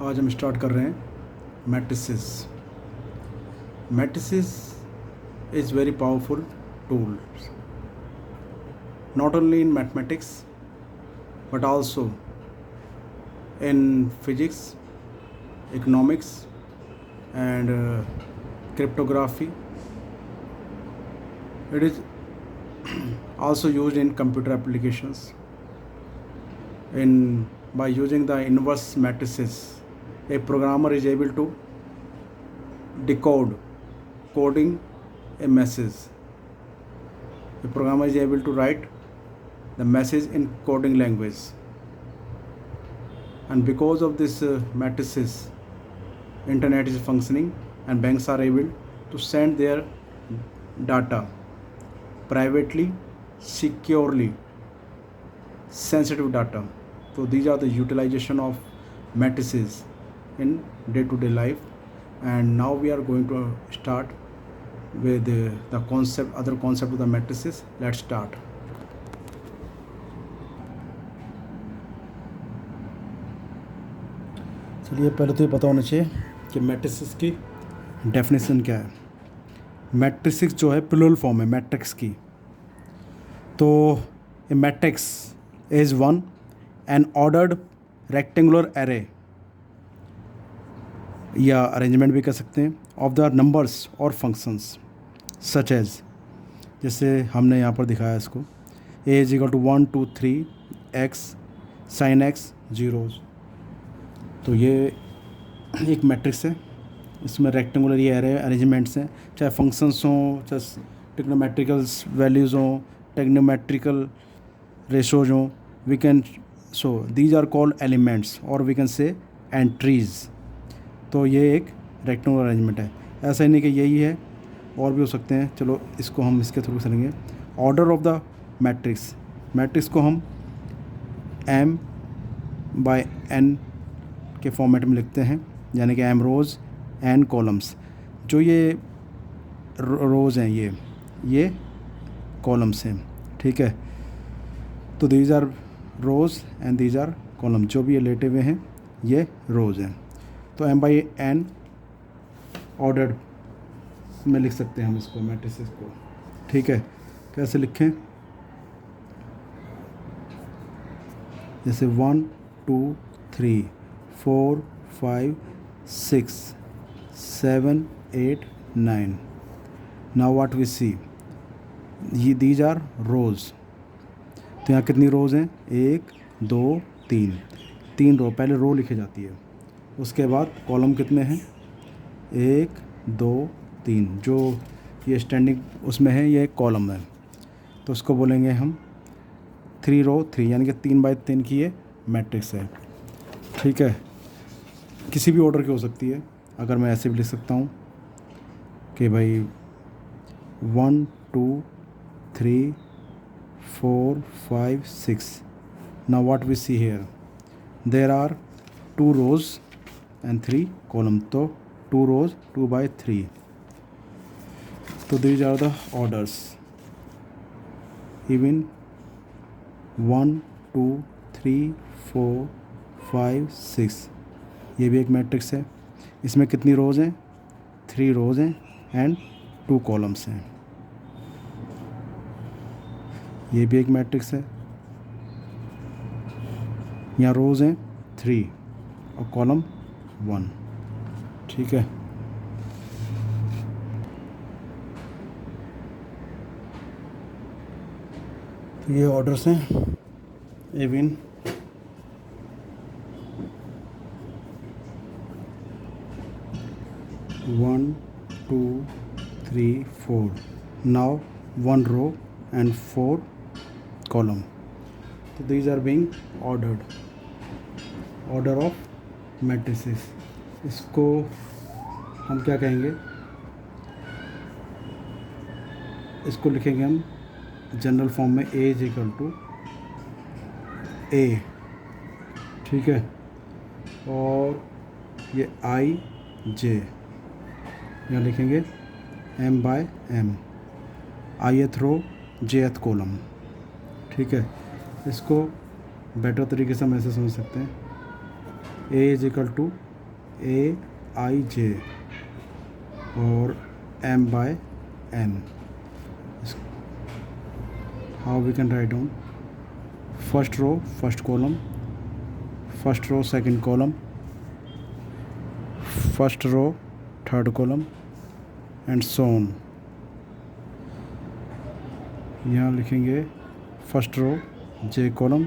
आज हम स्टार्ट कर रहे हैं matrices. Matrices is very powerful tool not only in mathematics but also in physics, economics and cryptography. It is also used in computer applications. By using the inverse matrices, a programmer is able to coding a message. A programmer is able to write the message in coding language, and because of this matrices, internet is functioning and banks are able to send their data privately, securely, sensitive data. So these are the utilization of matrices in day-to-day life, and now we are going to start with the other concept of the matrices. Let's start. चलिए, पहले तो ये पता होना चाहिए कि matrices की definition क्या है। मैट्रिक्स जो है प्लूरल फॉर्म है मैट्रिक्स की। तो a matrix is one an ordered rectangular array, या अरेंजमेंट भी कर सकते हैं, ऑफ द नंबर्स और फंक्शंस सच एज, जैसे हमने यहाँ पर दिखाया इसको, A is equal to 1 2 3 x sine x zeros. तो ये एक मैट्रिक्स है, इसमें रेक्टेंगुलर ये एरे अरेंजमेंट्स हैं, चाहे फंक्शंस हों, चाहे टिग्नोमेट्रिकल वैल्यूज़ हों, टिग्नोमेट्रिकल रेशोज हों, we can so these are called elements और वी कैन से एंट्रीज़। तो ये एक रेक्टेंगुलर अरेंजमेंट है। ऐसा ही नहीं कि यही है, और भी हो सकते हैं। चलो इसको हम इसके थ्रू चलेंगे। ऑर्डर ऑफ द मैट्रिक्स को हम m/n के फॉर्मेट में लिखते हैं, यानी कि m रोज़ n कॉलम्स। जो ये रोज़ हैं ये कॉलम्स हैं, ठीक है। तो these are rows and these are column, जो भी ये लेटे हुए हैं ये रोज़ हैं। तो m/n ऑर्डर्ड में लिख सकते हैं हम इसको, मैट्रिसेस को, ठीक है। कैसे लिखें? जैसे 1 2 3 4 5 6 7 8 9। नाउ व्हाट वी सी, ये दीज आर रोज़। तो यहाँ कितनी रोज़ हैं? 1 2 3 रो, पहले रो लिखी जाती है, उसके बाद कॉलम कितने हैं? 1 2 3। जो ये स्टैंडिंग उसमें है ये एक कॉलम है, तो उसको बोलेंगे हम 3 रो 3, यानी कि 3/3 की ये मैट्रिक्स है, ठीक है। किसी भी ऑर्डर की हो सकती है। अगर मैं ऐसे भी लिख सकता हूँ कि भाई 1 2 3 4 5 6। Now what we see here, there are 2 rows and 3 column. तो 2 रोज़ 2/3। तो these are the orders. Even 1 2 3 4 5 6, ये भी एक मैट्रिक्स है। इसमें कितनी रोज़ हैं? 3 रोज़ हैं एंड 2 कॉलम्स हैं। ये भी एक मैट्रिक्स है। यहाँ रोज़ हैं 3 और कॉलम 1, ठीक है। तो ये ऑर्डर्स हैं। Even 1 2 3 4। Now 1 row and 4 column. So these are being ordered, order of matrices. इसको हम क्या कहेंगे? इसको लिखेंगे हम जनरल फॉर्म में A is equal to A, ठीक है। और ये I J यहाँ लिखेंगे m/m, ith रो jth कॉलम, ठीक है। इसको बेटर तरीके से हम ऐसे समझ सकते हैं, A is equal to Aij or m by n. How we can write down? First row, first column, first row, second column, first row, third column, and so on. यहाँ लिखेंगे फर्स्ट रो जे column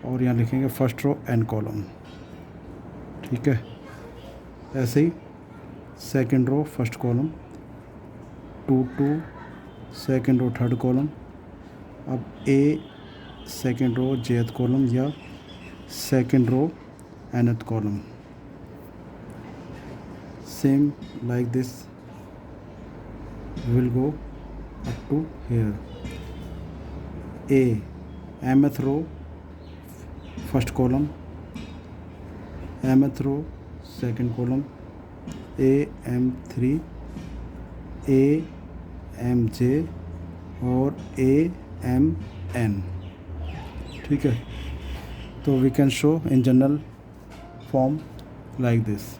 और यहाँ लिखेंगे first row N column. ठीक है, ऐसे ही second row first column, 2 2 second row third column. अब a second row jth column या second row nth column. Same like this will go up to here. A mth row first column, mth row second column, A M3 A MJ और A MN। ठीक है, तो we can show in general form like this.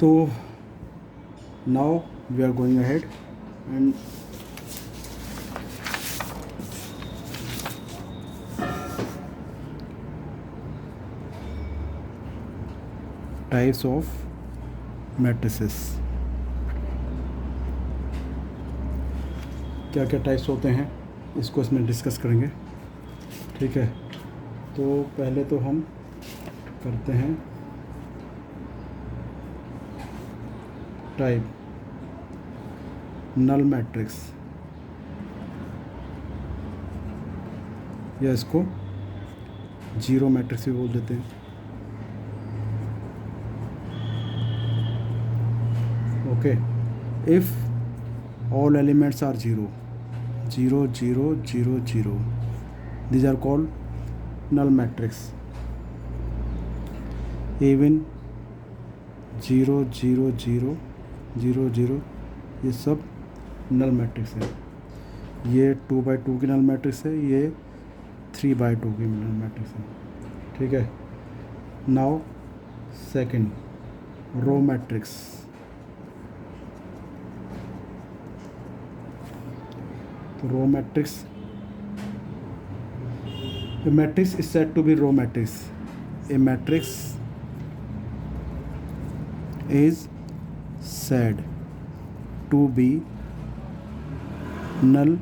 तो now we are going ahead and types of matrices। क्या क्या types होते हैं इसको इसमें डिस्कस करेंगे। ठीक है, तो पहले तो हम करते हैं टाइप नल मैट्रिक्स, या इसको जीरो मैट्रिक्स भी बोल देते हैं। Okay, if all elements are zero, 0 0 0 0, these are called null matrix। even 0 0 0 0 0 ये सब नल मैट्रिक्स है। ये 2/2 की नल मैट्रिक्स है, ये 3/2 की नल मैट्रिक्स है। ठीक है, नाउ सेकंड रो मैट्रिक्स। तो row matrix, a matrix is said to be row matrix. A matrix is said to be null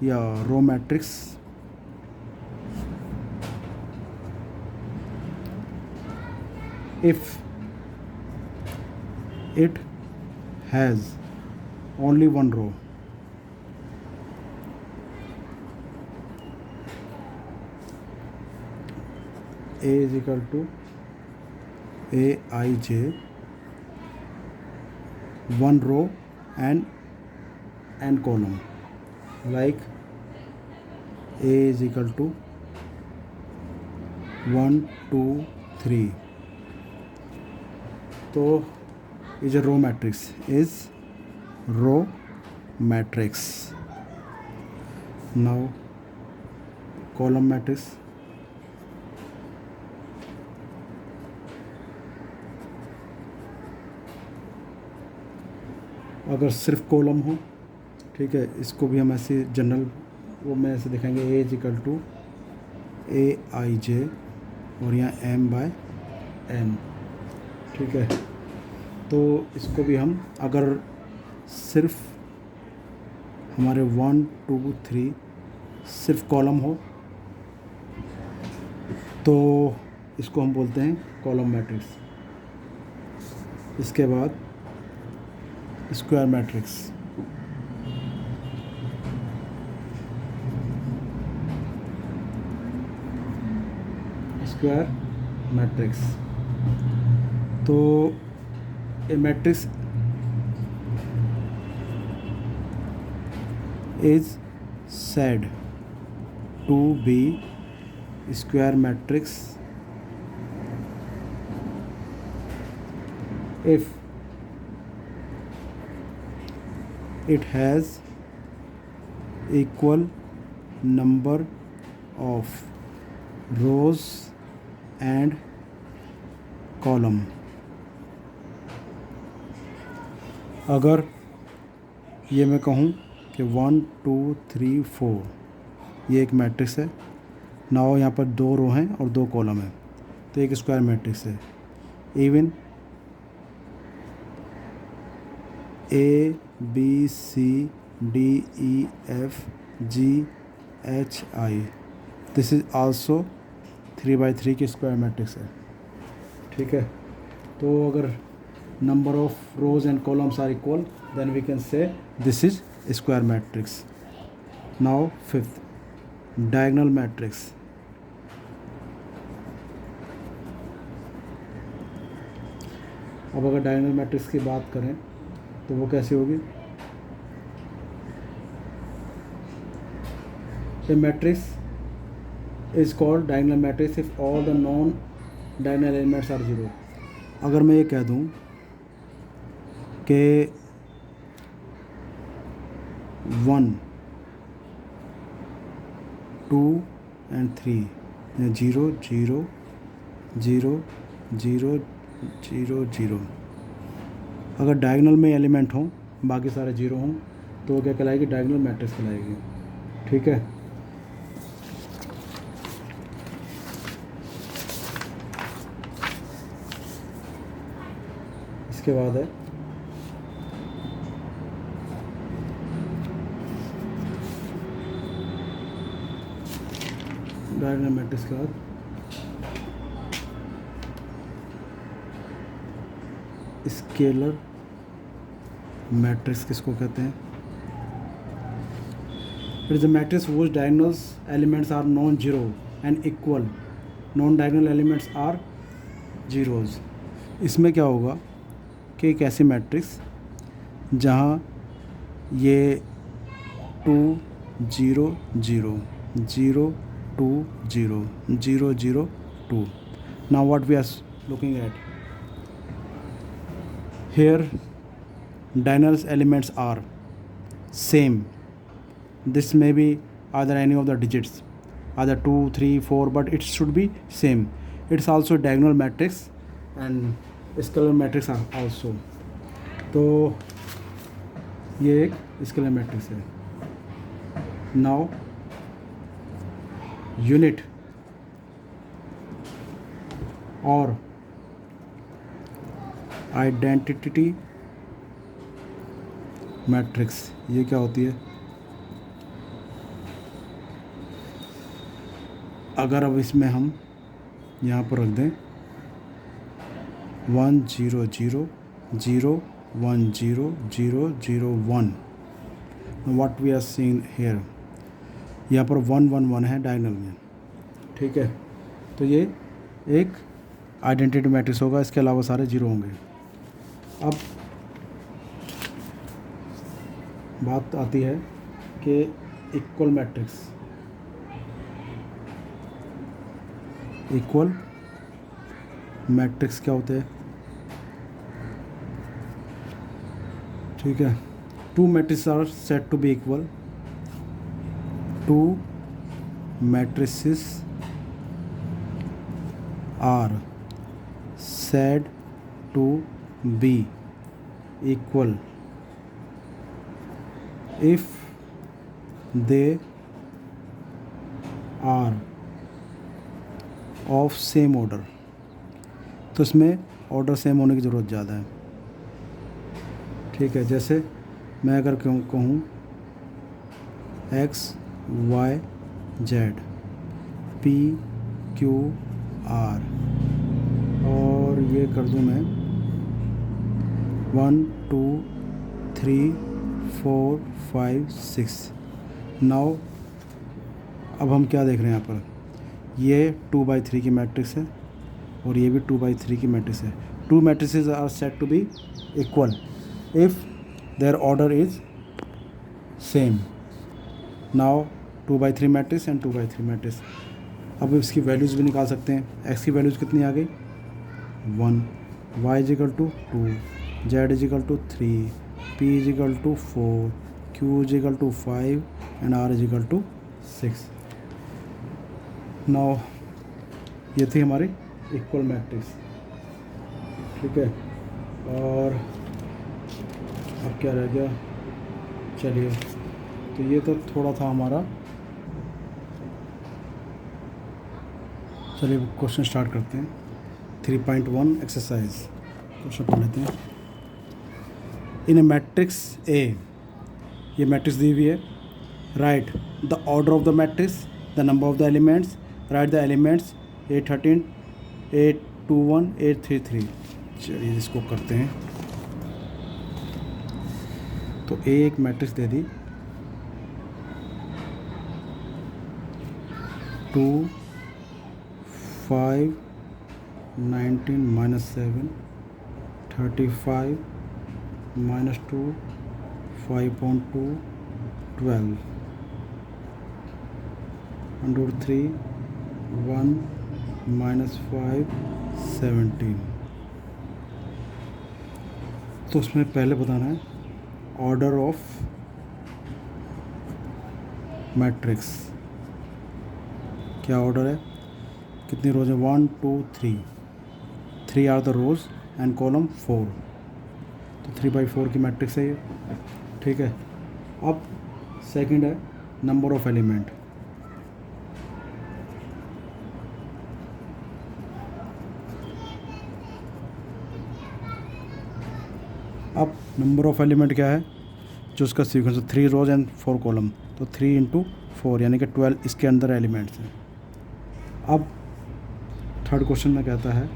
या row matrix if it has only one row। A is equal to Aij, one row and n column, like A is equal to 1 2 3। तो is a row matrix, is row matrix। now column matrix। अगर सिर्फ column हो, ठीक है, इसको भी हम ऐसे जनरल वो में ऐसे दिखाएंगे, ए इज इक्वल टू Aij और यहाँ m/n। ठीक है, तो इसको भी हम अगर सिर्फ हमारे 1 2 3 सिर्फ कॉलम हो तो इसको हम बोलते हैं कॉलम मैट्रिक्स। इसके बाद स्क्वायर मैट्रिक्स। स्क्वायर मैट्रिक्स, तो a matrix is said to be square matrix if it has equal number of rows and column. अगर ये मैं कहूँ कि 1 2 3 4 ये एक मैट्रिक्स है, नाउ यहाँ पर 2 रो हैं और 2 कॉलम हैं, तो एक स्क्वायर मैट्रिक्स है। Even A B C D E F G H I, this is also 3x3 की स्क्वायर मैट्रिक्स है। ठीक है, तो अगर number of rows and columns are equal then we can say this is square matrix. Now fifth, diagonal matrix. अब अगर diagonal matrix की बात करें तो वो कैसे होगी? A matrix is called diagonal matrix if all the non-diagonal elements are zero। अगर मैं ये कह दूँ कि 1 2 and 3 0 0 0 0 0 0, अगर डायगोनल में एलिमेंट हों बाकी सारे जीरो हों तो वो क्या कहलाएगी? डायगोनल मैट्रिक्स कहलाएगी। ठीक है, इसके बाद है डायगोनल मैट्रिक्स के बाद स्केलर मैट्रिक्स किसको कहते हैं? It is a matrix whose diagonal elements are non-zero and equal, non-diagonal elements are zeros। इसमें क्या होगा कि एक ऐसी मैट्रिक्स जहाँ ये 2 0 0 0 2 0 0 0 2। now what we are looking at here, diagonal elements are same, this may be either any of the digits, either 2 3 4, but it should be same। it's also diagonal matrix and scalar matrix are also। तो ये एक scalar matrix है। Now unit और identity matrix, ये क्या होती है? अगर अब इसमें हम यहाँ पर रख दें 1 0 0 0 1 0 0 0 1, what we are seeing here, यहाँ पर 1 1 1 है डायगोनल में। ठीक है, तो ये एक आइडेंटिटी मैट्रिक्स होगा, इसके अलावा सारे जीरो होंगे। अब बात आती है कि इक्वल मैट्रिक्स। इक्वल मैट्रिक्स क्या होते हैं? ठीक है, two matrix are said to be equal, two matrices are said to be equal if they are of same order। तो इसमें ऑर्डर सेम होने की ज़रूरत ज़्यादा है। ठीक है, जैसे मैं अगर कहूँ x y z p q r और ये कर दूँ मैं 1 2 3 4 5 6। नाउ अब हम क्या देख रहे हैं यहाँ पर? ये 2/3 की मैट्रिक्स है और ये भी 2/3 की मैट्रिक्स है। Two matrices are said to be equal if their order is same. Now 2/3 matrix and 2/3 matrix. अब इसकी वैल्यूज़ भी निकाल सकते हैं। एक्स की वैल्यूज़ कितनी आ गई? 1, y is equal to 2, z is equal to 3, p is equal to 4, q is equal to 5 and r is equal to 6। Now ये थी हमारी इक्वल मैट्रिक्स। ठीक है। और अब क्या रह गया, चलिए, तो ये तो थोड़ा था हमारा। चलिए क्वेश्चन स्टार्ट करते हैं। 3.1 एक्सरसाइज क्वेश्चन पढ़ लेते हैं। इन ए मैट्रिक्स ए, ये मैट्रिक्स दी हुई है। Right the order of the matrix, the number of the elements, right the elements 813, 821, 833। चलिए इसको करते हैं। तो ए एक मैट्रिक्स दे दी, 2 5 19 -7 35 -2 5.2 12 √3 1 -5 17। तो उसमें पहले बताना है ऑर्डर ऑफ मैट्रिक्स। क्या ऑर्डर है, कितनी रोज है, 1 2 3, 3 are the rows and column 4, तो 3/4 की मैट्रिक्स है ये, ठीक है। अब सेकंड है नंबर ऑफ एलिमेंट। अब नंबर ऑफ एलिमेंट क्या है, जो उसका सीक्वेंस है 3 रोज एंड 4 कॉलम, तो 3 × 4 यानी कि 12 इसके अंदर एलिमेंट्स हैं। अब थर्ड क्वेश्चन में कहता है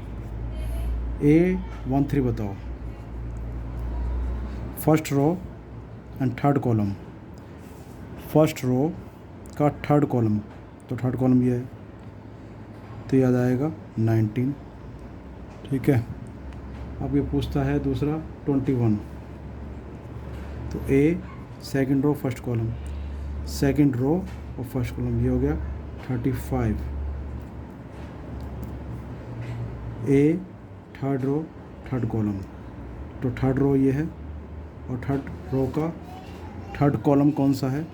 A13 बताओ, first row and third column, first row का थर्ड कॉलम, तो थर्ड कॉलम ये है, तो याद आएगा 19, ठीक है। अब ये पूछता है दूसरा 21, तो A second row first column, second row और फर्स्ट कॉलम, ये हो गया 35। A third row third column, तो थर्ड रो ये है, और थर्ड रो का थर्ड कॉलम कौन सा है,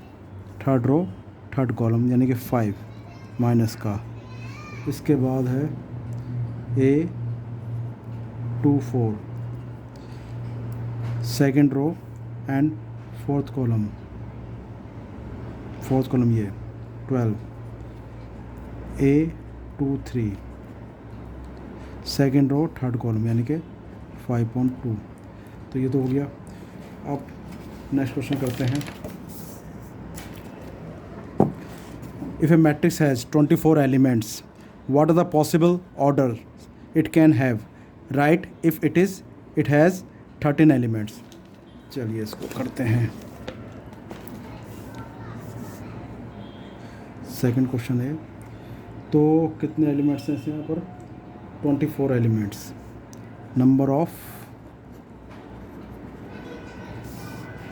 थर्ड रो थर्ड कॉलम यानी कि 5 माइनस का। इसके बाद है A24 second row and fourth column, fourth column ये 12। A23 second row third column यानी कि 5.2, तो ये तो हो गया। अब नेक्स्ट क्वेश्चन करते हैं। If a matrix has 24 elements, what are the possible order it can have, right if it has 13 elements. चलिए इसको करते हैं। सेकंड क्वेश्चन है, तो कितने एलिमेंट्स हैं यहाँ पर, 24 एलिमेंट्स, नंबर ऑफ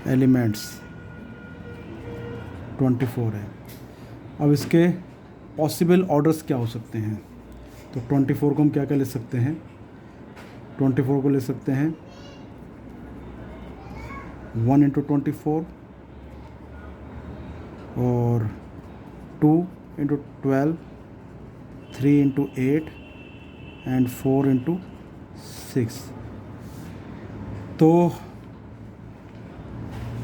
एलिमेंट्स 24 है। अब इसके पॉसिबल ऑर्डर्स क्या हो सकते हैं, तो 24 को हम क्या क्या ले सकते हैं, 24 को ले सकते हैं 1 × 24 और 2 × 12, 3 × 8 एंड 4 × 6। तो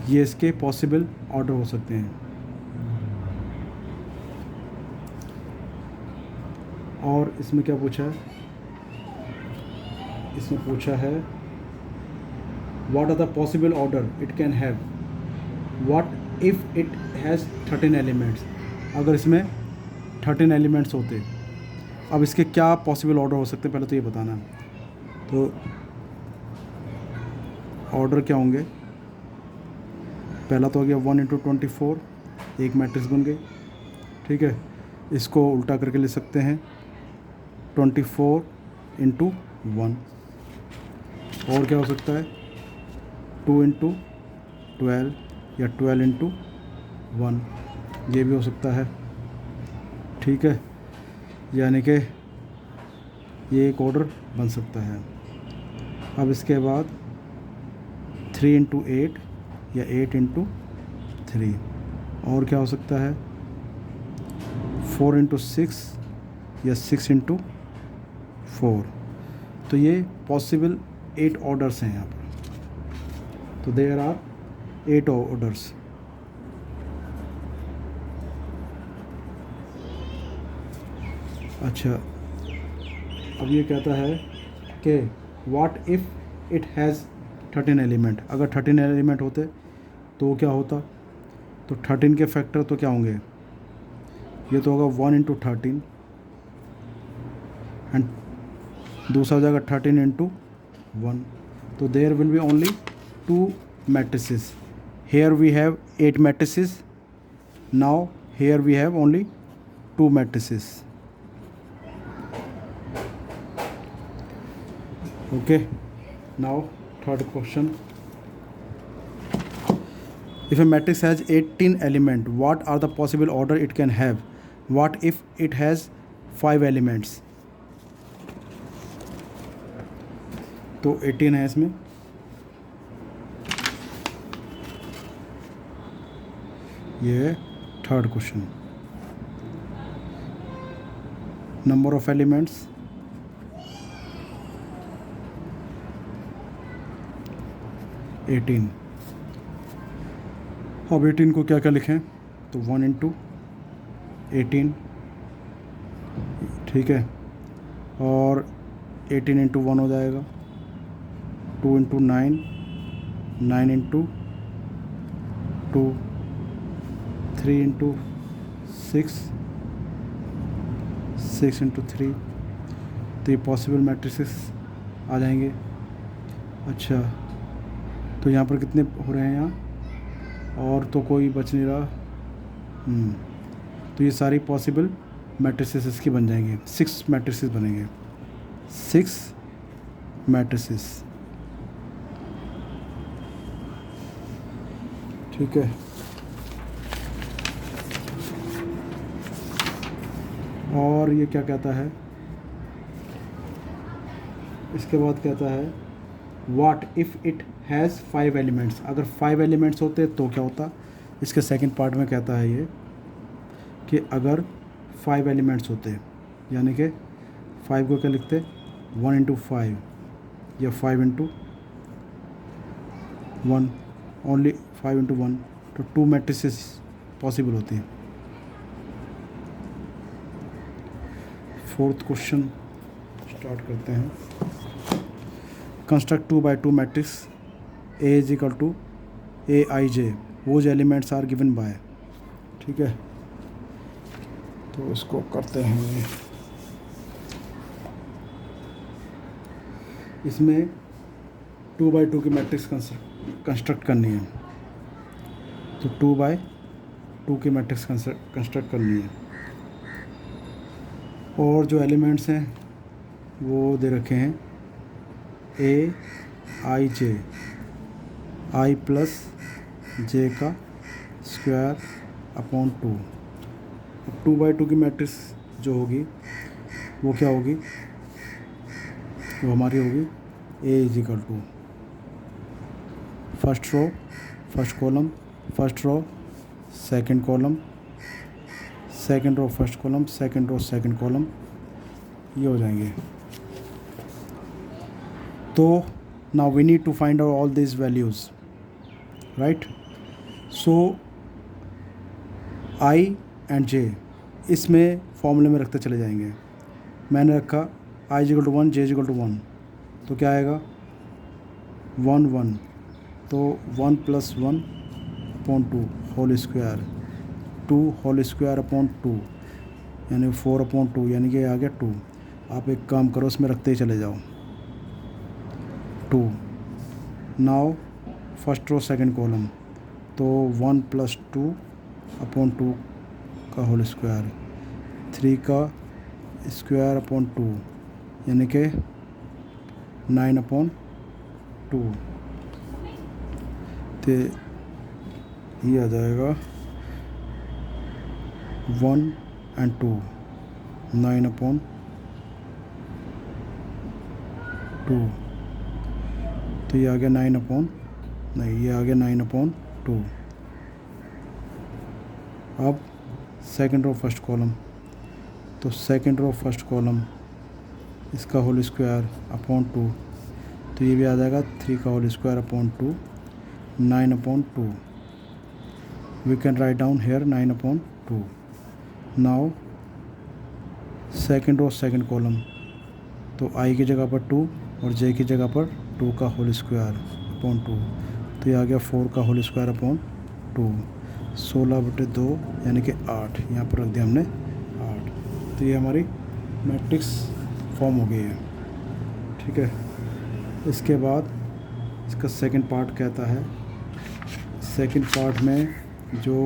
ये इसके पॉसिबल ऑर्डर हो सकते हैं। और इसमें क्या पूछा है, इसमें पूछा है what are the possible order it can have, what if it has 13 elements. अगर इसमें 13 एलिमेंट्स होते, अब इसके क्या पॉसिबल ऑर्डर हो सकते हैं, पहले तो ये बताना है। तो ऑर्डर क्या होंगे, पहला तो हो गया 1 × 24, एक मैट्रिक्स बन गई, ठीक है। इसको उल्टा करके ले सकते हैं 24 × 1। और क्या हो सकता है 2 × 12 या 12 × 1, ये भी हो सकता है, ठीक है। यानी कि ये एक ऑर्डर बन सकता है। अब इसके बाद 3 × 8 या 8 × 3, और क्या हो सकता है 4 × 6 या 6 × 4। तो ये पॉसिबल 8 ऑर्डर्स हैं यहाँ पर, तो देयर आर 8 ऑर्डर्स। अच्छा, अब ये कहता है कि what if it has 13 element. अगर 13 एलिमेंट होते तो क्या होता? तो 13 के फैक्टर तो क्या होंगे? ये तो होगा 1 इंटू 13 एंड दूसरा हो जाएगा 13 इंटू 1। तो there will be only 2 matrices. Here we have 8 matrices, now here we have only 2 matrices. Okay, now third question. If a matrix has 18 elements, what are the possible order it can have? What if it has 5 elements? तो 18 है इसमें, ये third question. Number of elements 18। अब 18 को क्या क्या लिखें? तो 1 इंटू 18, ठीक है, और 18 इंटू 1 हो जाएगा, 2 इंटू 9, 9 इंटू 2, 3 इंटू 6, 6 इंटू 3। तो ये पॉसिबल मैट्रिसेस आ जाएंगे। अच्छा, तो यहाँ पर कितने हो रहे हैं यहाँ, और तो कोई बच नहीं रहा। तो ये सारी पॉसिबल मैट्रिसेस इसकी बन जाएंगे। 6 मैट्रिसेस बनेंगे, 6 मैट्रिसेस, ठीक है। और ये क्या कहता है, इसके बाद कहता है what if it has 5 elements. अगर 5 एलिमेंट्स होते तो क्या होता? इसके सेकंड पार्ट में कहता है ये कि अगर 5 एलिमेंट्स होते, यानी कि 5 को क्या लिखते? 1 इंटू 5 या 5 इंटू 1, ओनली 5 इंटू 1, तो 2 मैट्रिसेस पॉसिबल होती हैं। फोर्थ क्वेश्चन स्टार्ट करते हैं। Construct 2 by 2 matrix A is equal to Aij, whose elements are given by, ठीक है। तो इसको करते हैं, इसमें 2 by 2 की मैट्रिक्स कंस्ट्रक्ट करनी है। तो 2 by 2 की मैट्रिक्स कंस्ट्रक्ट करनी है, और जो एलिमेंट्स हैं वो दे रखे हैं Aij, I प्लस j का स्क्वायर अपॉन 2। अब 2 by 2 की मैट्रिक्स जो होगी वो क्या होगी? वो हमारी होगी A is equal to first row first column, first row second column, second row first column, second row second column, ये हो जाएंगे। तो now we need to find out all this values, right. So I and J इसमें फॉर्मूले में रखते चले जाएंगे। मैंने रखा I is equal to 1, J is equal to 1, तो क्या आएगा? 1 1, तो 1 plus 1 upon 2 whole square, 2 whole square upon 2 यानी 4 अपॉन 2, यानी कि आ गया 2। आप एक काम करो, इसमें रखते ही चले जाओ 2। Now first row second column, तो 1 प्लस 2 अपॉन 2 का होल स्क्वायर, 3 का स्क्वायर अपॉन 2 यानी कि 9 अपॉन 2। तो ये आ जाएगा 1 एंड 2, 9 अपॉन 2। तो ये आ गया 9 अपॉन, नहीं ये आ गया 9 अपॉन 2। अब सेकंड रो फर्स्ट कॉलम, तो सेकंड रो फर्स्ट कॉलम इसका होल स्क्वायर अपॉन 2, तो ये भी आ जाएगा 3 का whole square upon 2, 9 upon 2. We can write down here 9 upon 2. Now second row second column, तो i की जगह पर 2 और j की जगह पर 2 का होल स्क्वायर अपॉन 2. तो ये आ गया 4 का होल स्क्वायर अपॉन 2. 16/2 यानी कि 8. यहाँ पर रख दिया हमने 8. तो ये हमारी मैट्रिक्स फॉर्म हो गई है. ठीक है. इसके बाद इसका सेकंड पार्ट कहता है, सेकंड पार्ट में जो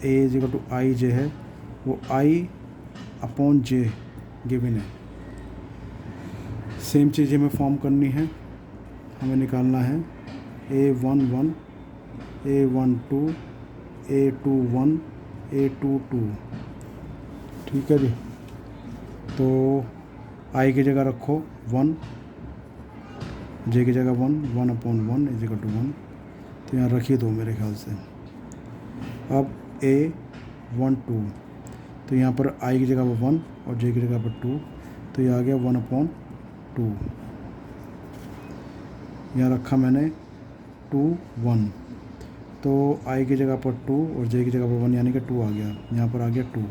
a इक्वल टू आई जे है वो i अपॉन जे गिवन है. सेम चीज़ हमें फॉर्म करनी है. हमें निकालना है a11, a12, a21, a22. ठीक है जी. तो i की जगह रखो 1, j की जगह 1 अपॉन 1 इज इक्वल टू 1. तो यहाँ रखिए 2 मेरे ख्याल से. अब a12, तो यहाँ पर i की जगह पर 1 और j की जगह पर 2. तो ये आ गया 1 अपॉन 2. यहाँ रखा मैंने 2 1. तो i की जगह पर 2 और j की जगह पर 1 यानी कि 2 आ गया. यहाँ पर आ गया 2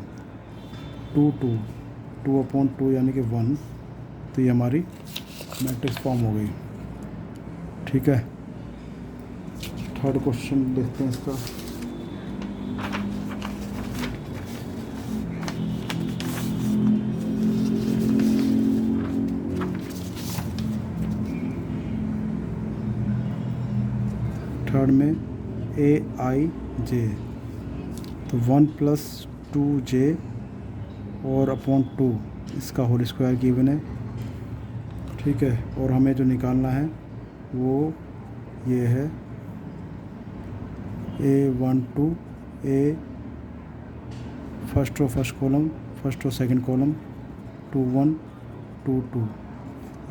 2 2 2 अपॉन 2 यानी कि 1. तो ये हमारी मैट्रिक्स फॉर्म हो गई. ठीक है. थर्ड क्वेश्चन देखते हैं इसका. थर्ड में ए आई जे, तो 1 प्लस 2j और अपॉन 2 इसका होल स्क्वायर गिवन है. ठीक है. और हमें जो निकालना है वो ये है a12 a first row first column, first row second column, 2 1 2 2.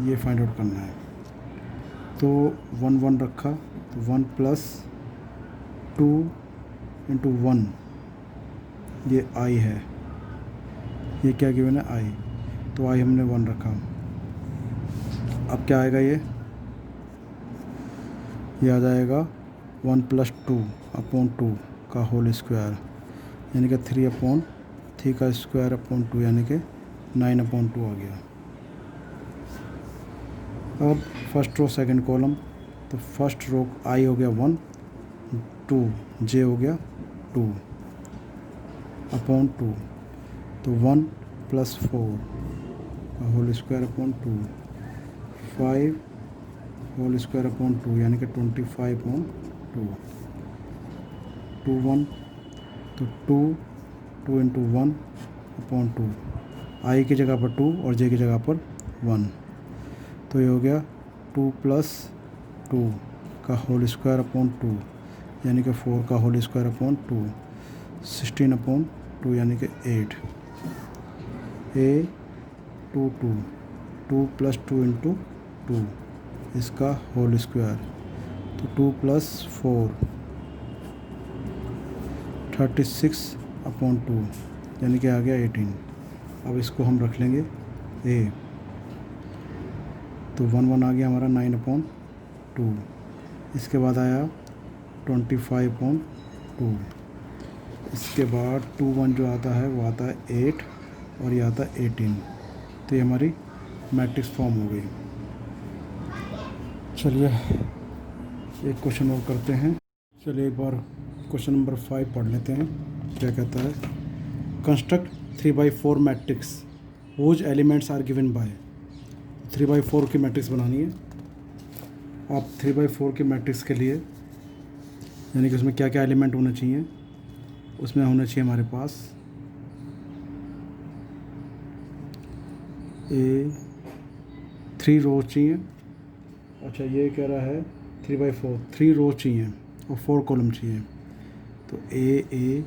ये फाइंड आउट करना है. तो 1 1 रखा, तो 1 प्लस 2 इंटू 1 ये i है. ये क्या गिवन है i. तो i हमने 1 रखा. अब क्या आएगा ये आ जाएगा 1 प्लस 2 अपॉन 2 का होल स्क्वायर यानी कि 3 अपॉन 3 का स्क्वायर अपॉन 2 यानी कि 9 अपॉन 2 आ गया. अब फर्स्ट रो सेकंड कॉलम, तो फर्स्ट रो i हो गया 1, 2 j हो गया 2 अपॉन 2. तो 1 प्लस 4 का whole square upon 2, 5 whole square upon 2 यानी कि 25 अपॉन 2. 2 1, तो 2 इंटू 1 अपॉन 2. i की जगह पर 2 और j की जगह पर 1. तो ये हो गया 2 प्लस 2 का होल स्क्वायर अपॉन 2 यानी कि 4 का होल स्क्वायर अपॉन 2, 16 अपॉन 2 यानी कि 8. a22, 2 प्लस 2 इंटू 2 इसका होल स्क्वायर, तो 2 प्लस 4 36 अपॉन 2 यानी कि आ गया 18. अब इसको हम रख लेंगे a. तो 1 1 आ गया हमारा 9 अपॉन 2. इसके बाद आया 25 अपॉन 2. इसके बाद 2 1 जो आता है वो आता है 8 और ये आता है 18. तो ये हमारी मैट्रिक्स फॉर्म हो गई. चलिए एक क्वेश्चन और करते हैं. चलिए एक बार क्वेश्चन नंबर 5 पढ़ लेते हैं. क्या कहता है, construct 3/4 matrix whose elements are given by. 3/4 की मैट्रिक्स बनानी है. आप 3/4 के मैट्रिक्स के लिए यानी कि उसमें क्या क्या एलिमेंट होने चाहिए, उसमें होना चाहिए हमारे पास ए 3 रोज चाहिए. अच्छा ये कह रहा है 3/4 3 रोज चाहिए और 4 कॉलम चाहिए. तो ए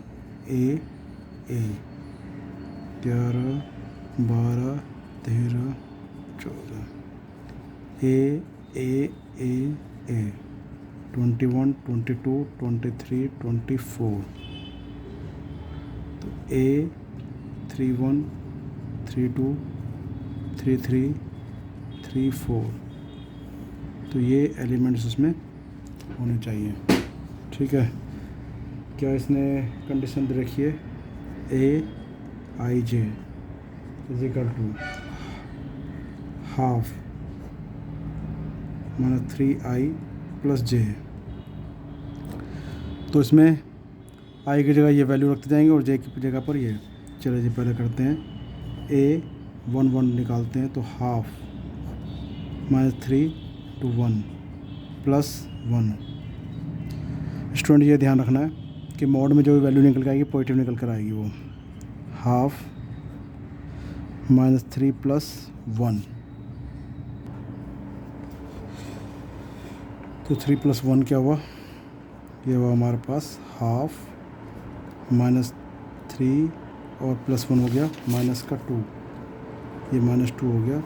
11 12 13 14 ए 21 22 23 24. तो ए 31 32 33 34 तो ये एलिमेंट्स उसमें होने चाहिए। ठीक है, क्या इसने कंडीशन दे रखी है, AIJ is equal to half minus 3I plus J। तो इसमें I की जगह ये वैल्यू रखते जाएंगे और J की जगह पर ये। चलिए जी पहले करते हैं, A 1 निकालते हैं, तो half minus 3 to 1 plus 1। Student ये ध्यान रखना है कि मोड में जो भी वैल्यू निकल कर आएगी पॉजिटिव निकल कर आएगी। वो हाफ माइनस 3 प्लस 1, तो 3 प्लस 1 क्या हुआ, ये हुआ हमारे पास हाफ माइनस 3 और प्लस 1 हो गया माइनस का 2, ये माइनस 2 हो गया,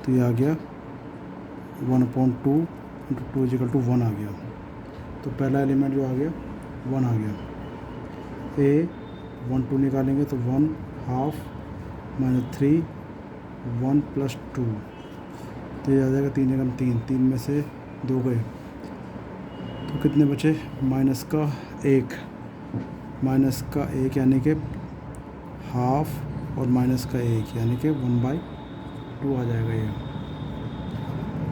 तो ये आ गया 1/2 इंटू 2 इजिकल टू 1 आ गया। तो पहला एलिमेंट जो आ गया 1 आ गया। A 1 2 निकालेंगे तो 1 हाफ माइनस 3 1 प्लस 2, तो ये आ जाएगा 3 जगह 3, 3 में से 2 गए, तो कितने बचे, माइनस का 1 यानी कि हाफ और माइनस का 1 यानी कि 1/2 आ जाएगा। ये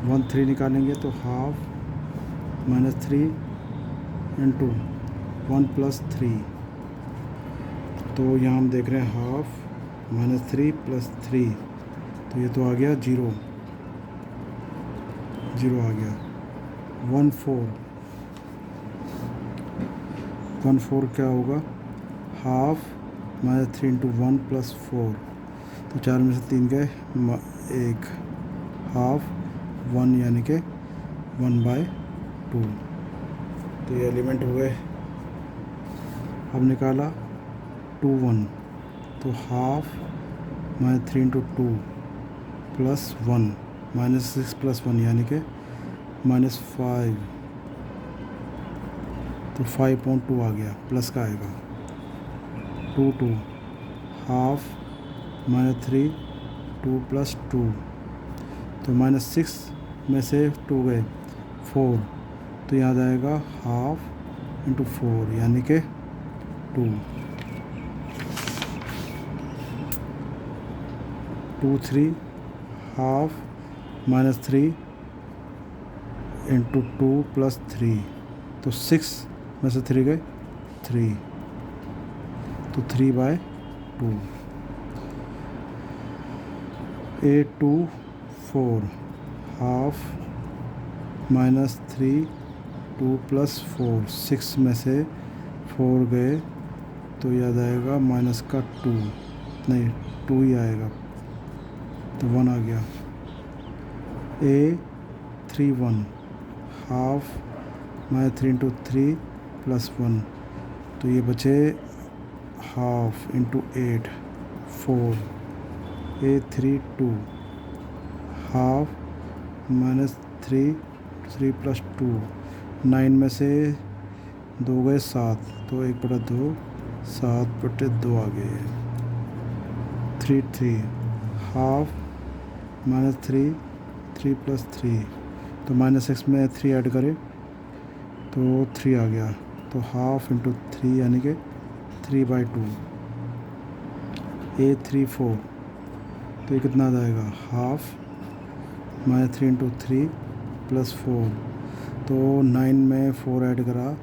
1 3 निकालेंगे तो हाफ माइनस 3 इंटू 1 प्लस 3, तो यहाँ हम देख रहे हैं हाफ माइनस 3 प्लस 3, तो ये तो आ गया 0 आ गया। 1 4 क्या होगा, हाफ माइनस 3 इंटू 1 प्लस 4, तो 4 में से 3 गए, 1 हाफ 1 यानी कि 1/2, तो ये एलिमेंट हो गए। अब निकाला 2 1, तो half minus 3 into 2 plus 1 minus 6 plus 1 यानी कि माइनस 5, तो 5/2 आ गया, प्लस का आएगा। 2 2 हाफ माइनस 3 2 प्लस 2, तो माइनस 6 में से 2 गए 4, तो यहाँ जाएगा हाफ इंटू 4 यानी कि 2 2 3 हाफ माइनस 3 इंटू 2 प्लस 3, तो 6 में से 3 गए 3, तो 3/2। 8 2 4 हाफ माइनस 3 2 प्लस 4, 6 में से 4 गए, तो याद आएगा माइनस का 2, नहीं 2 ही आएगा, तो 1 आ गया। A 3 1 half minus 3 into 3 plus 1, तो ये बचे half into 8 4। A 3 2 half minus 3 plus 2, 9 में से 2 गए 7, तो 1/2 7/2 आ गए। 3 3 हाफ माइनस 3 प्लस 3, तो माइनस 6 में 3 ऐड करें तो 3 आ गया, तो हाफ इंटू 3 यानी कि 3/2। A 3 4, तो ये कितना आ जाएगा, हाफ माइनस 3 इंटू 3 प्लस 4, तो 9 में 4 ऐड करा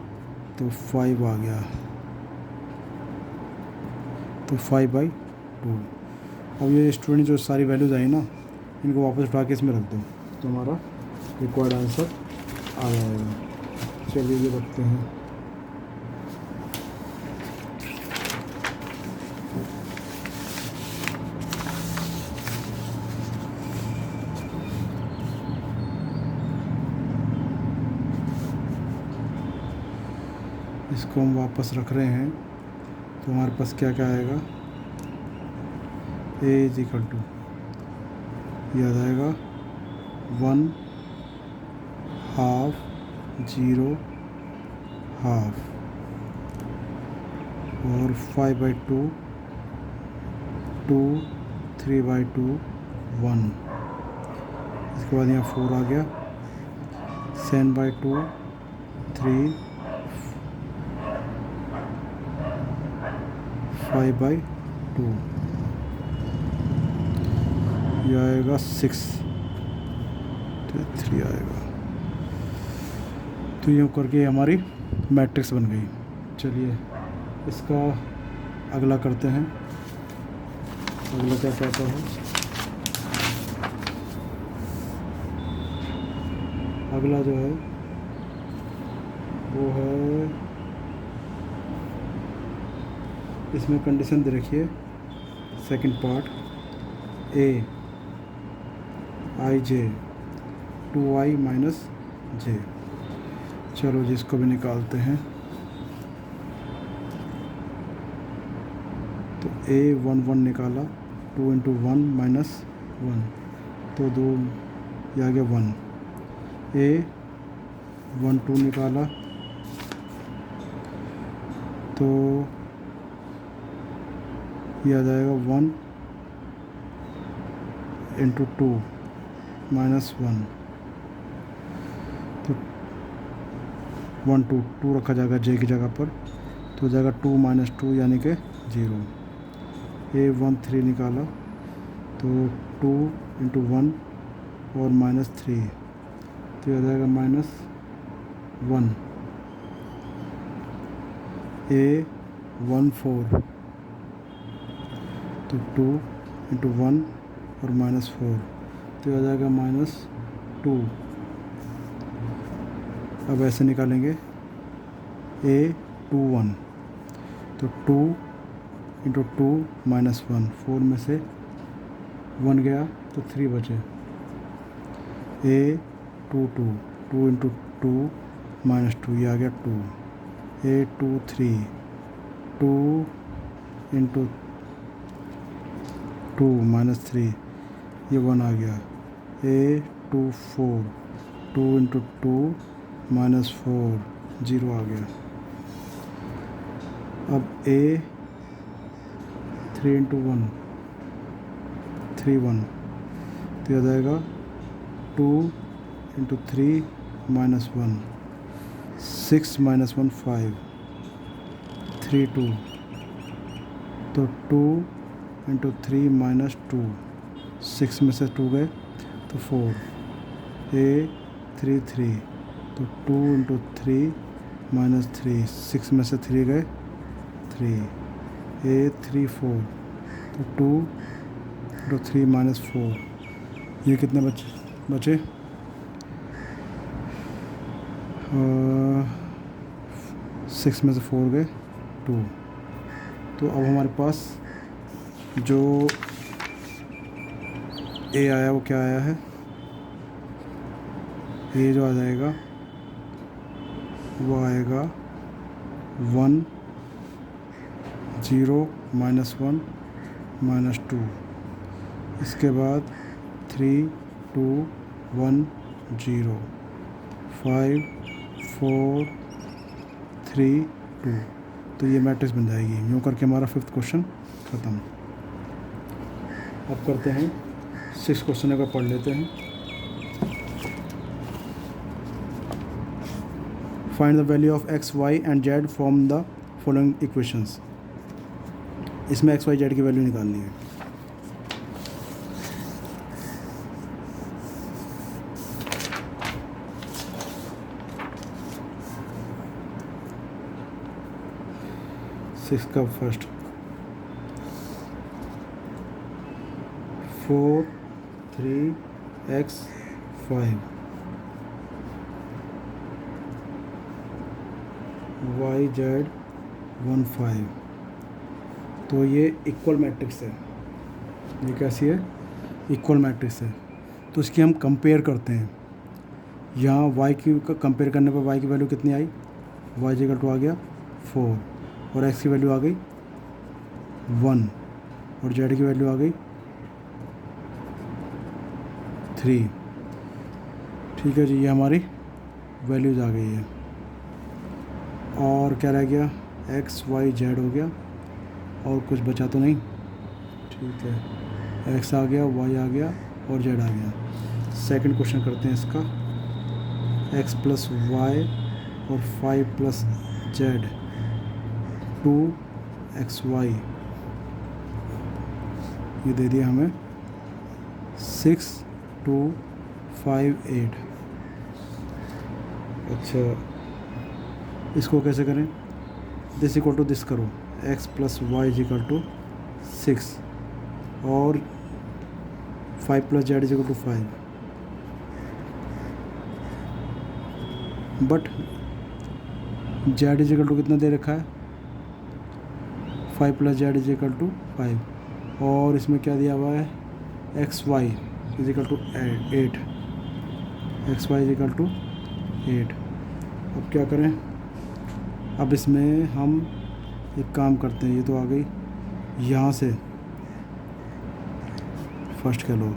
तो 5 आ गया, तो 5/2। अब ये स्टूडेंट जो सारी वैल्यूज़ आई ना, इनको वापस उठा के इसमें रख दो, तो हमारा रिक्वायर्ड आंसर आ जाएगा। चलिए ये रखते हैं। इसको हम वापस रख रहे हैं, तो हमारे पास क्या क्या आएगा, A इज इक्वल टू याद आएगा 1 हाफ 0 हाफ और 5/2 2 3/2 1, इसके बाद यहाँ 4 आ गया, 7/2 3 5/2 ये आएगा 6 तो 3 आएगा। तो यूँ करके हमारी मैट्रिक्स बन गई। चलिए इसका अगला करते हैं। अगला क्या कहता है? अगला जो है वो है, इसमें कंडीशन दे रखी है। Second part a i j 2i minus j। चलो जिसको भी निकालते हैं। तो a 1 1 निकाला, 2 इंटू 1 माइनस 1 तो 2 ये आ गया 1। a 1 2 निकाला तो ये आ जाएगा 1 इंटू 2 माइनस 1 तो 1 2 2 रखा जाएगा j की जगह पर, तो हो जाएगा 2 माइनस 2 यानी कि 0। a 1 3 निकाला तो 2 इंटू 1 और माइनस 3 तो ये आ जाएगा माइनस 1। a 1 4 तो 2 इंटू 1 और माइनस 4 तो आ जाएगा माइनस 2। अब ऐसे निकालेंगे a 2 1 तो 2 इंटू 2 माइनस 1, 4 में से 1 गया तो 3 बचे। a 2 2 2 इंटू 2 माइनस 2 ये आ गया 2। a 2 3 2 इंटू 2 माइनस 3 ये 1 आ गया। a 2 4 2 इंटू 2 माइनस 4 0 आ गया। अब a 3 इंटू 1 3 1 तो आ जाएगा 2 इंटू 3 माइनस 1 6 माइनस 1 5 3 2 तो 2 इंटू 3 माइनस 2 6 में से 2 गए तो 4 a 3 3 तो 2 इंटू 3 माइनस 3 6 में से 3 गए 3 a 3 4 तो 2 इंटू 3 माइनस 4 ये कितने बचे 6 में से 4 गए 2। तो अब हमारे पास जो a आया वो क्या आया है? a जो आ जाएगा वो आएगा 1 0 माइनस 1 माइनस 2। इसके बाद 3 2 1 0 5 4 3 2 तो ये मैट्रिक्स बन जाएगी। यूँ करके हमारा 5th क्वेश्चन ख़त्म। अब करते हैं 6 क्वेश्चन को पढ़ लेते हैं। Find the value of x, y and z from the following equations. इसमें x, y, z की वैल्यू निकालनी है। सिक्स का फर्स्ट 4 3 x 5 y z 1 5 तो ये इक्वल मैट्रिक्स है। ये कैसी है? इक्वल मैट्रिक्स है। तो इसकी हम कंपेयर करते हैं। यहाँ y की कंपेयर करने पर y की वैल्यू कितनी आई? y इक्वल टू आ गया 4 और x की वैल्यू आ गई 1 और z की वैल्यू आ गई 3। ठीक है जी, ये हमारी वैल्यूज़ आ गई है। और क्या रह गया? x y z हो गया और कुछ बचा तो नहीं। ठीक है, x आ गया, y आ गया और z आ गया। सेकंड क्वेश्चन करते हैं इसका। एक्स प्लस वाई और 5 प्लस जेड 2xy, ये दे दिया हमें 6258। अच्छा, इसको कैसे करें? दिस इक्वल टू दिस करो, x plus y is equal to 6 और 5 plus z is equal to 5, but z is equal to कितना दे रखा है? 5 plus z is equal to 5, और इसमें क्या दिया हुआ है? X y is equal to 8, x y is equal to 8। अब क्या करें? अब इसमें हम एक काम करते हैं, ये तो आ गई, यहाँ से फर्स्ट कह लो,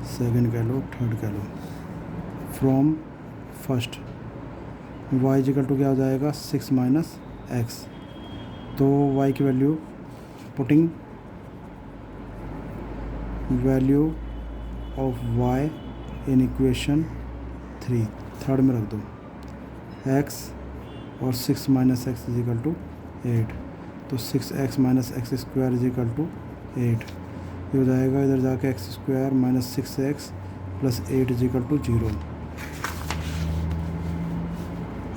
सेकंड कह लो, थर्ड कह लो, from first y equal to क्या हो जाएगा? 6 माइनस एक्स। तो y की value, putting value of y in equation 3, third में रख दो, x और 6 minus x is equal to 8, तो 6x minus x square is equal to 8, ये हो जाएगा इधर जाके x square minus 6x plus 8 is equal to 0।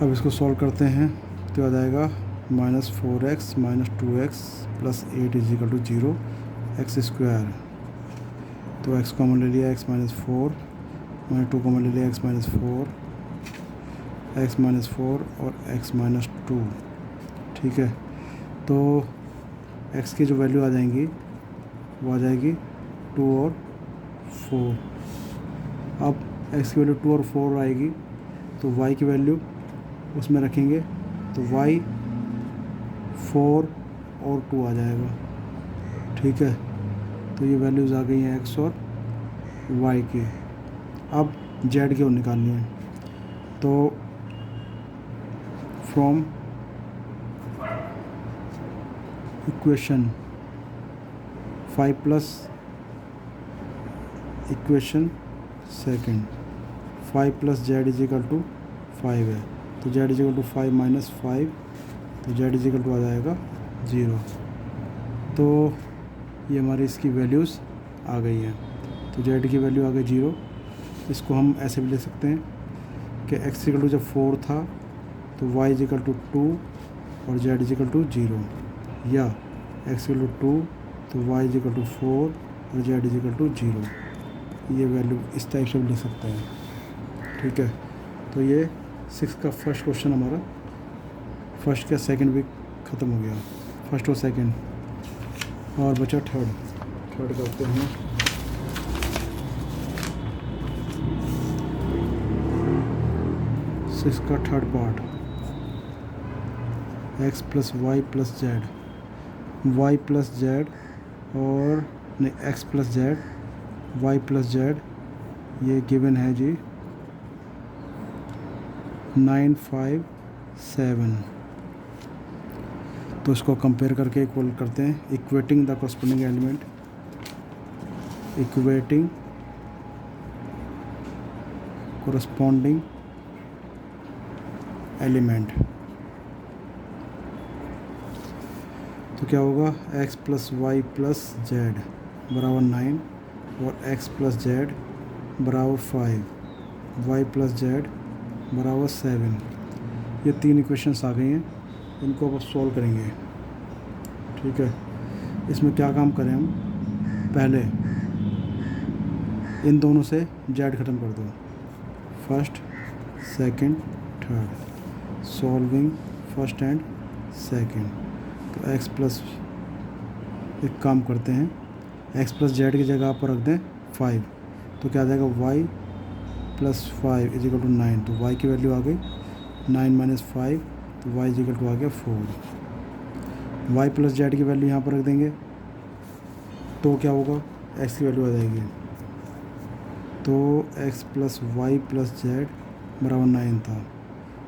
अब इसको सॉल्व करते हैं तो आ जाएगा minus 4x minus 2x plus 8 is equal to 0, x square, तो x कॉमन ले लिया, x माइनस 4 माइनस 2 कॉमन ले लिया, x माइनस 4, x माइनस 4 और x माइनस 2, ठीक है। तो x की जो वैल्यू आ जाएंगी वो आ जाएगी 2 और 4। अब x की वैल्यू 2 और 4 आएगी तो y की वैल्यू उसमें रखेंगे, तो y 4 और 2 आ जाएगा, ठीक है। तो ये वैल्यूज़ आ गई हैं x और y की। अब z की ओर निकालनी है, तो फ्रॉम इक्वेशन 5 प्लस equation second 5 plus z is equal to 5 है, तो z is equal to 5 minus 5, तो जेड इज इक्वल टू आ जाएगा 0। तो ये हमारी इसकी वैल्यूज़ आ गई हैं, तो जेड की वैल्यू आ गई 0। इसको हम ऐसे भी ले सकते हैं कि एक्स इक्वल टू जब 4 था तो वाई इज इक्वल टू 2 और जेड इज इक्वल टू 0, या एक्स इक्वल टू 2 तो वाई इज इक्वल टू 4 और जेड इज इक्वल टू 0। ये वैल्यू इस टाइप से भी लिख सकते हैं, ठीक है। तो ये 6 का फर्स्ट क्वेश्चन हमारा, फर्स्ट का सेकंड भी ख़त्म हो गया, फर्स्ट और सेकंड, और बचा थर्ड करते हैं। इसका third part, x plus y plus z, y plus z और नहीं x plus z, y plus z, ये गिवन है जी 957। तो इसको कंपेयर करके इक्वल करते हैं, equating the corresponding element, equating corresponding element. तो क्या होगा? x plus y plus z बराबर 9 और x प्लस जेड बराबर 5, वाई प्लस जेड बराबर 7। ये 3 इक्वेशंस आ गई हैं, इनको अब सॉल्व करेंगे, ठीक है। इसमें क्या काम करें हम? पहले इन दोनों से जेड ख़त्म कर दो, first second third, solving first and second. तो x प्लस, एक काम करते हैं, x प्लस जेड की जगह पर रख दें 5, तो क्या आ जाएगा? y plus 5 is equal to 9, तो y की वैल्यू आ गई 9 माइनस 5, तो y इज इक्वल टू आ गया 4। y प्लस जेड की वैल्यू यहाँ पर रख देंगे तो क्या होगा? x की वैल्यू आ जाएगी, तो x plus y plus z बराबर 9 था,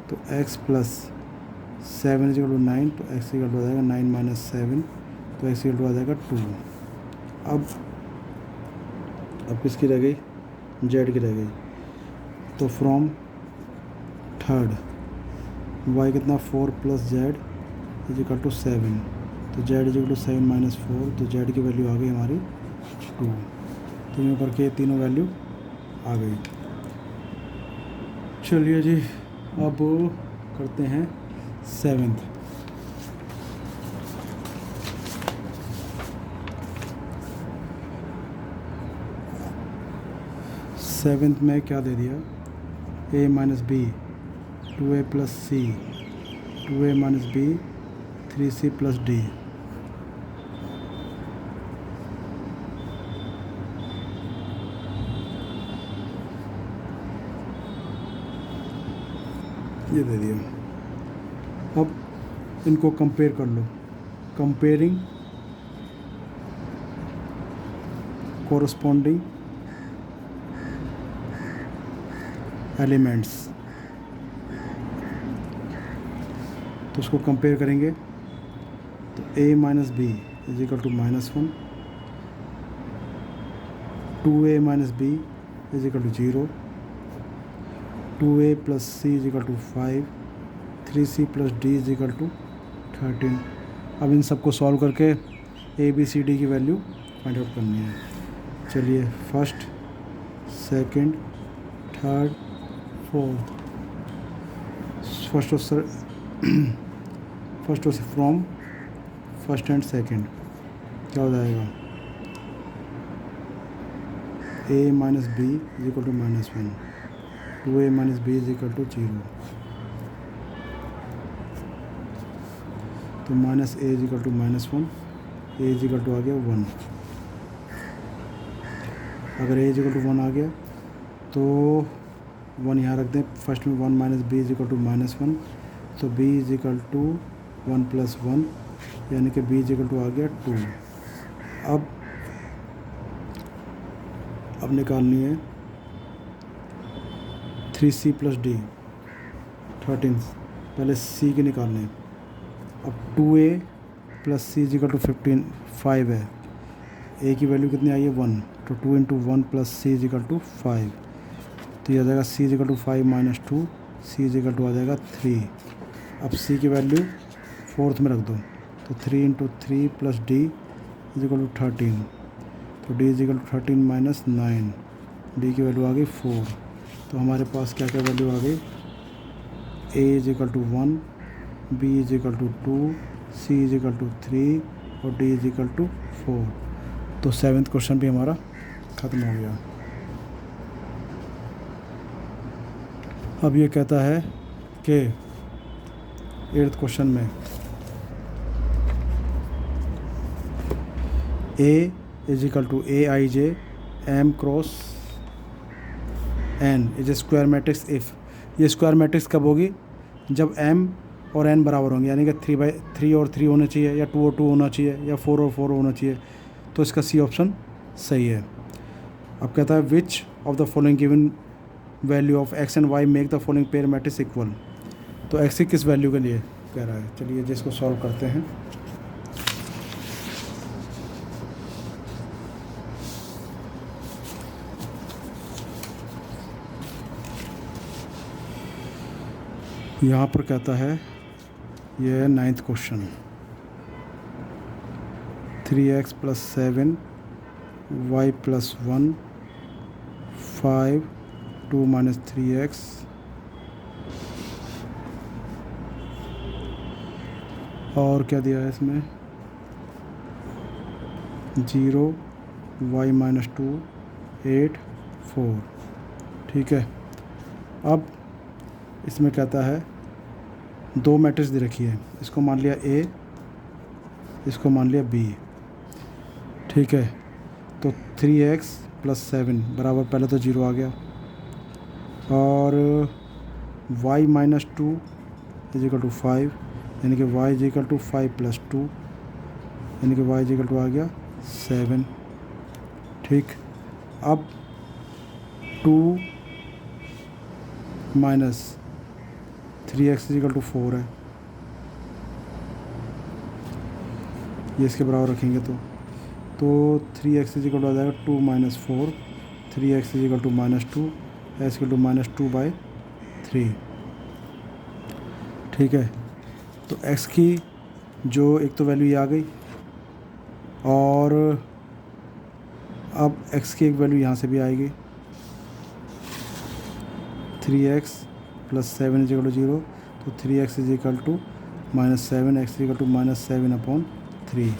तो x plus 7 is equal to 9, तो x इक्वल टू आ जाएगा 9 माइनस 7, तो x इक्वल टू आ जाएगा 2। अब किसकी रह गई? जेड की रह गई। तो फ्रॉम थर्ड, वाई कितना 4 + z = 7, तो z = 7 - 4, तो z की वैल्यू आ गई हमारी 2। तीनों करके तीनों वैल्यू आ गई। चलिए जी, अब करते हैं 7th। सेवेंथ में क्या दे दिया, a - b 2a + c 2a - b 3c + d। ये दे दिया। अब इनको कंपेयर कर लो, कंपेयरिंग कोरस्पॉन्डिंग एलिमेंट्स, तो उसको कंपेयर करेंगे तो a - b = -1, 2a - b = 0, 2a + c = 5, 3c + d = 13। अब इन सबको सॉल्व करके a b c d की वैल्यू फाइंड आउट करनी है। चलिए, first, second, third, fourth. First से फ्रॉम फर्स्ट एंड सेकंड क्या हो जाएगा, a - b = -1, 2a - b = 0, तो -a = -1, a = आ गया 1। अगर a = 1 आ गया तो 1 यहाँ रख दें, फर्स्ट में 1 - b = -1, तो b = 1 + 1, यानी कि b = आ गया 2। अब निकालनी है 3c + d 13, पहले c की निकालनी है। अब 2a + c = 15 5 है, a की वैल्यू कितनी आई है 1, तो 2 × 1 + c = 5, तो ये आ जाएगा c = 5 - 2, c = आ जाएगा 3। अब c की वैल्यू फोर्थ में रख दो, तो 3 × 3 + d = 13, तो d = 13 - 9, d की वैल्यू आ गई 4। तो हमारे पास क्या क्या वैल्यू आ गई, a = 1, b = 2, c = 3 और d = 4। तो 7th क्वेश्चन भी हमारा ख़त्म हो गया। अब ये कहता है कि 8th क्वेश्चन में a = aij m × n is a square matrix if. ये स्क्वायर मैट्रिक्स कब होगी, जब m और n बराबर होंगे, यानी कि 3 और 3 होना चाहिए, या 2 और 2 होना चाहिए, या 4 और 4 होना चाहिए। तो इसका सी ऑप्शन सही है। अब कहता है which of the following given value of x and y make the following pair matrix equal. तो x की किस वैल्यू के लिए कह रहा है, चलिए जिसको सॉल्व करते हैं। यहाँ पर कहता है, यह है 9th question, 3x + 7 y + 1 5 2 - 3x और क्या दिया है इसमें 0 y - 2 8 4। ठीक है, अब इसमें कहता है दो मैट्रिक्स दे रखी है, इसको मान लिया A, इसको मान लिया B। ठीक है, तो 3x + 7 बराबर, पहले तो 0 आ गया, और y - 2 = 5, यानी कि y = 5 + 2, यानी कि y = आ गया 7। ठीक, अब 2 - 3x = 4 है, ये इसके बराबर रखेंगे तो 3x = आ जाएगा 2 - 4, 3x = -2, s = -2/3। ठीक है, तो x की जो एक तो वैल्यू ये आ गई, और अब x की एक वैल्यू यहाँ से भी आएगी, 3x + 7 = 0, तो 3x = -7, x = -7/3,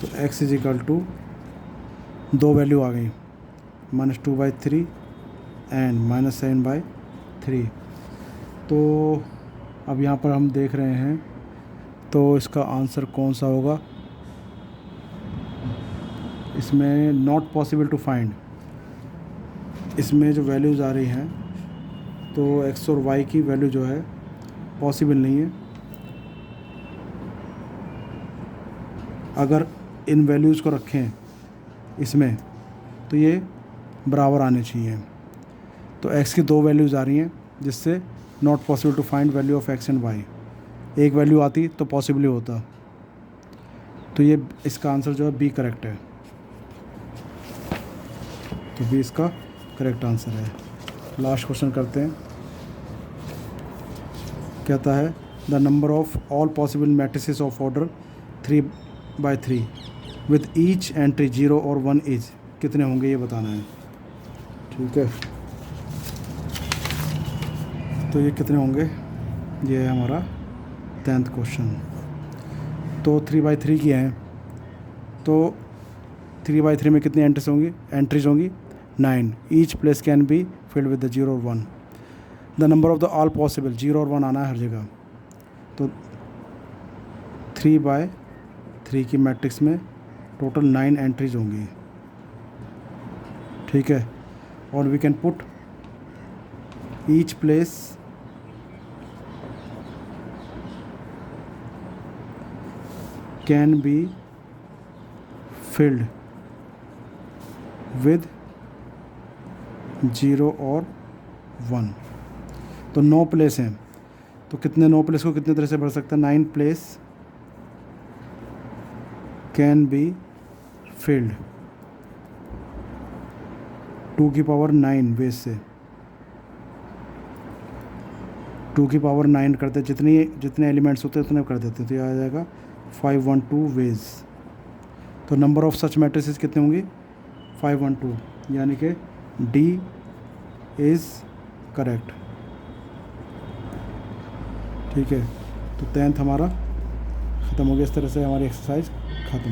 तो x = दो वैल्यू आ गई, -2/3 एंड -7/3। तो अब यहाँ पर हम देख रहे हैं, तो इसका आंसर कौन सा होगा? इसमें नॉट पॉसिबल टू फाइंड, इसमें जो वैल्यूज़ आ रही हैं तो x और y की वैल्यू जो है पॉसिबल नहीं है। अगर इन वैल्यूज़ को रखें इसमें तो ये बराबर आने चाहिए। तो x की दो वैल्यूज़ आ रही हैं, जिससे not possible to find value of x and y। एक वैल्यू आती तो पॉसिबल ही होता। तो ये इसका आंसर जो है बी करेक्ट है। तो बी इसका करेक्ट आंसर है। लास्ट क्वेश्चन करते हैं। कहता है the number of all possible matrices of order 3/3 with each entry 0 और 1 इज, कितने होंगे ये बताना है। ठीक है, तो ये कितने होंगे, ये है हमारा 10th क्वेश्चन। तो 3/3 की हैं, तो 3/3 में कितनी एंट्रीज होंगी 9। Each place can be filled with the 0 और 1। The number of the all possible, 0 और 1 आना है हर जगह। तो 3/3 की मैट्रिक्स में टोटल 9 एंट्रीज होंगी। ठीक है, और we can put each place can be filled with 0 और 1। तो 9 प्लेस हैं, तो कितने 9 प्लेस को कितने तरह से भर सकते हैं? 9 प्लेस कैन बी फिल्ड 2 की पावर 9 वेज से, 2 की पावर 9 करते, जितने एलिमेंट्स होते हैं उतने कर देते हैं, तो ये आ जाएगा 512 वेज। तो नंबर ऑफ सच मैट्रिसेस कितने होंगी? 512, यानी कि डी इज़ करेक्ट। ठीक है, तो 10th हमारा ख़त्म हो गया। इस तरह से हमारी एक्सरसाइज ख़त्म।